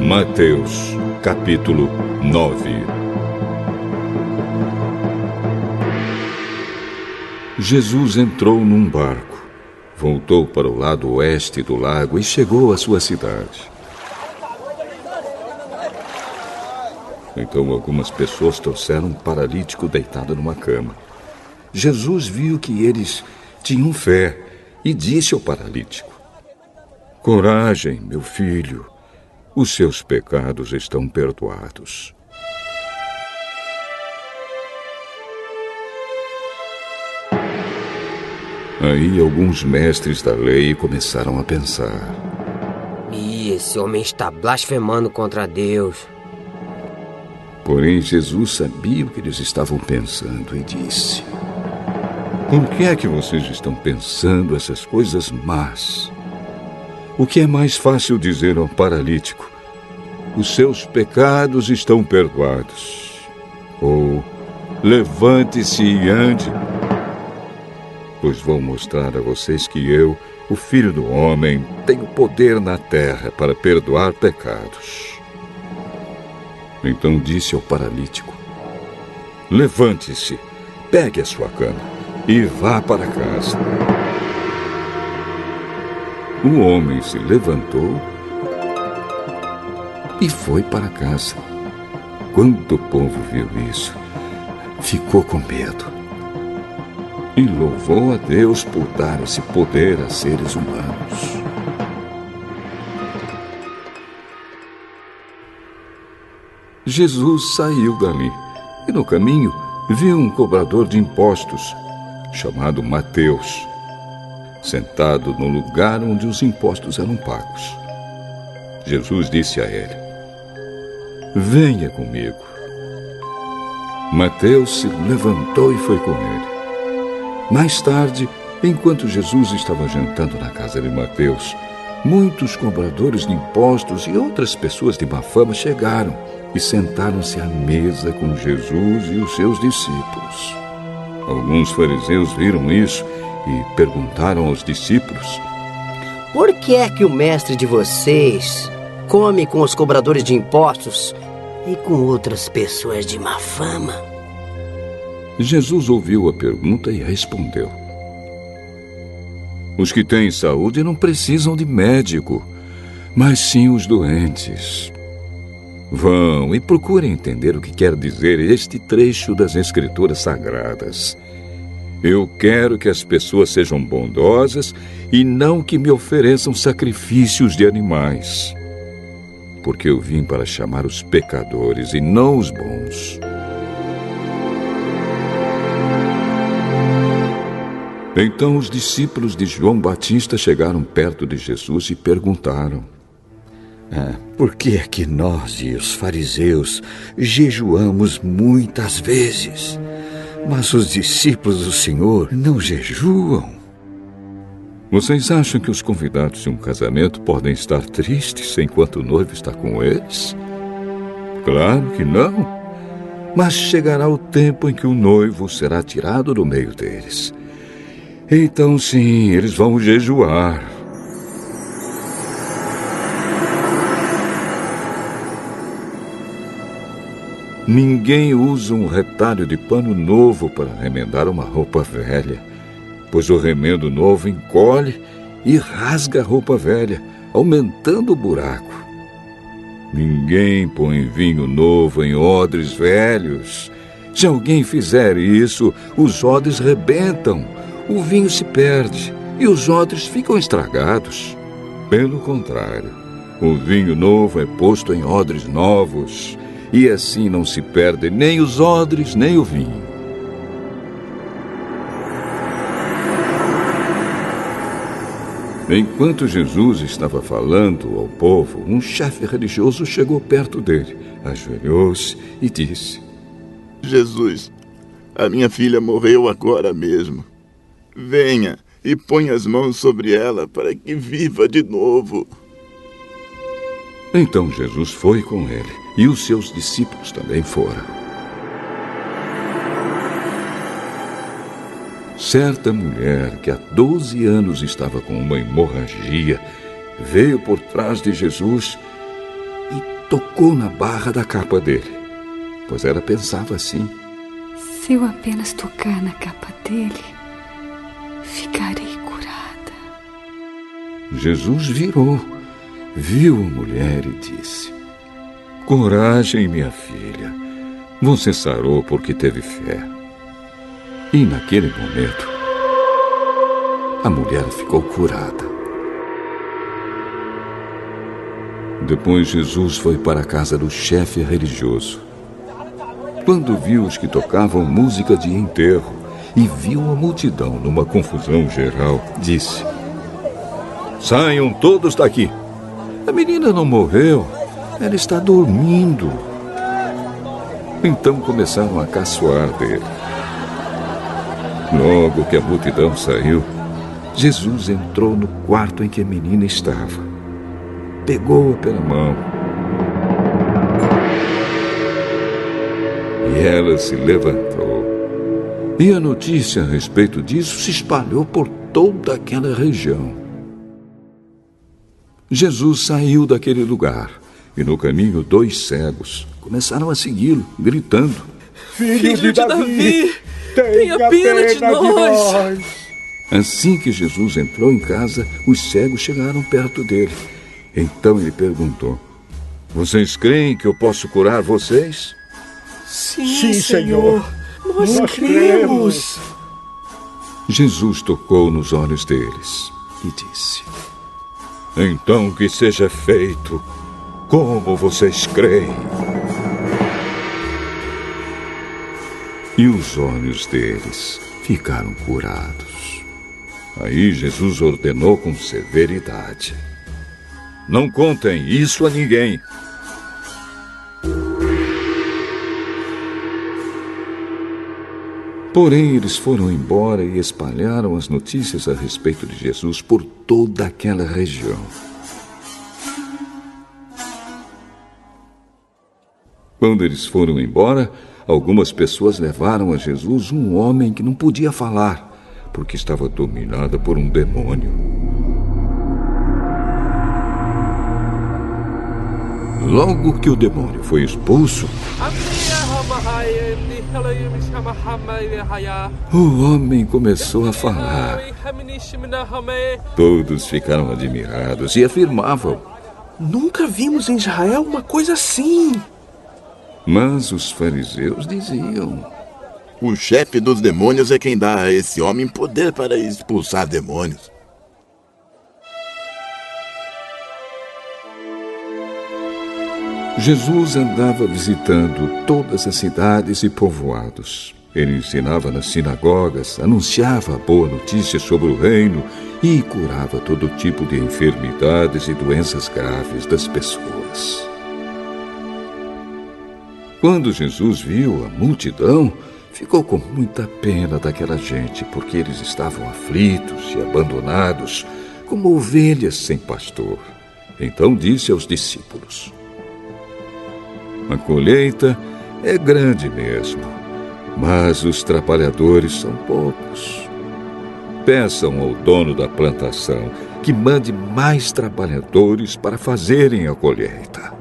Mateus, capítulo 9. Jesus entrou num barco, voltou para o lado oeste do lago e chegou à sua cidade. Então algumas pessoas trouxeram um paralítico deitado numa cama. Jesus viu que eles tinham fé e disse ao paralítico: "Coragem, meu filho. Os seus pecados estão perdoados." Aí alguns mestres da lei começaram a pensar: Esse homem está blasfemando contra Deus. Porém, Jesus sabia o que eles estavam pensando e disse: "Por que é que vocês estão pensando essas coisas más? O que é mais fácil dizer ao paralítico: os seus pecados estão perdoados, ou levante-se e ande? Pois vou mostrar a vocês que eu, o Filho do Homem, tenho poder na terra para perdoar pecados." Então disse ao paralítico: "Levante-se, pegue a sua cama e vá para casa." O homem se levantou e foi para casa. Quando o povo viu isso, ficou com medo e louvou a Deus por dar esse poder a seres humanos. Jesus saiu dali e no caminho viu um cobrador de impostos, chamado Mateus, sentado no lugar onde os impostos eram pagos. Jesus disse a ele: "Venha comigo." Mateus se levantou e foi com ele. Mais tarde, enquanto Jesus estava jantando na casa de Mateus, muitos cobradores de impostos e outras pessoas de má fama chegaram e sentaram-se à mesa com Jesus e os seus discípulos. Alguns fariseus viram isso e perguntaram aos discípulos: "Por que é que o mestre de vocês come com os cobradores de impostos e com outras pessoas de má fama?" Jesus ouviu a pergunta e respondeu: "Os que têm saúde não precisam de médico, mas sim os doentes. Vão e procurem entender o que quer dizer este trecho das Escrituras Sagradas. Eu quero que as pessoas sejam bondosas e não que me ofereçam sacrifícios de animais. Porque eu vim para chamar os pecadores e não os bons." Então os discípulos de João Batista chegaram perto de Jesus e perguntaram: "Por que é que nós e os fariseus jejuamos muitas vezes, mas os discípulos do Senhor não jejuam?" Vocês acham que os convidados de um casamento podem estar tristes enquanto o noivo está com eles? Claro que não. Mas chegará o tempo em que o noivo será tirado do meio deles. Então sim, eles vão jejuar. Ninguém usa um retalho de pano novo para remendar uma roupa velha, pois o remendo novo encolhe e rasga a roupa velha, aumentando o buraco. Ninguém põe vinho novo em odres velhos. Se alguém fizer isso, os odres rebentam, o vinho se perde e os odres ficam estragados. Pelo contrário, o vinho novo é posto em odres novos, e assim não se perde nem os odres, nem o vinho. Enquanto Jesus estava falando ao povo, um chefe religioso chegou perto dele, ajoelhou-se e disse: "Jesus, a minha filha morreu agora mesmo. Venha e ponha as mãos sobre ela para que viva de novo." Então Jesus foi com ele, e os seus discípulos também foram. Certa mulher que há 12 anos estava com uma hemorragia veio por trás de Jesus e tocou na barra da capa dele, pois ela pensava assim: se eu apenas tocar na capa dele, ficarei curada. Jesus virou, viu a mulher e disse: coragem, minha filha, você sarou porque teve fé. E naquele momento, a mulher ficou curada. Depois Jesus foi para a casa do chefe religioso. Quando viu os que tocavam música de enterro e viu a multidão numa confusão geral, disse: saiam todos daqui. A menina não morreu, ela está dormindo. Então começaram a caçoar dele. Logo que a multidão saiu, Jesus entrou no quarto em que a menina estava. Pegou-a pela mão. E ela se levantou. E a notícia a respeito disso se espalhou por toda aquela região. Jesus saiu daquele lugar e no caminho 2 cegos começaram a segui-lo, gritando: Filho de Davi, tenha pena de nós! Assim que Jesus entrou em casa, os cegos chegaram perto dele. Então ele perguntou: vocês creem que eu posso curar vocês? Sim, Senhor, nós cremos. Jesus tocou nos olhos deles e disse: então que seja feito como vocês creem. E os olhos deles ficaram curados. Aí Jesus ordenou com severidade: não contem isso a ninguém. Porém, eles foram embora e espalharam as notícias a respeito de Jesus por toda aquela região. Quando eles foram embora, algumas pessoas levaram a Jesus um homem que não podia falar, porque estava dominado por um demônio. Logo que o demônio foi expulso, o homem começou a falar. Todos ficaram admirados e afirmavam: nunca vimos em Israel uma coisa assim. Mas os fariseus diziam: o chefe dos demônios é quem dá a esse homem poder para expulsar demônios. Jesus andava visitando todas as cidades e povoados. Ele ensinava nas sinagogas, anunciava a boa notícia sobre o reino e curava todo tipo de enfermidades e doenças graves das pessoas. Quando Jesus viu a multidão, ficou com muita pena daquela gente, porque eles estavam aflitos e abandonados, como ovelhas sem pastor. Então disse aos discípulos: a colheita é grande mesmo, mas os trabalhadores são poucos. Peçam ao dono da plantação que mande mais trabalhadores para fazerem a colheita.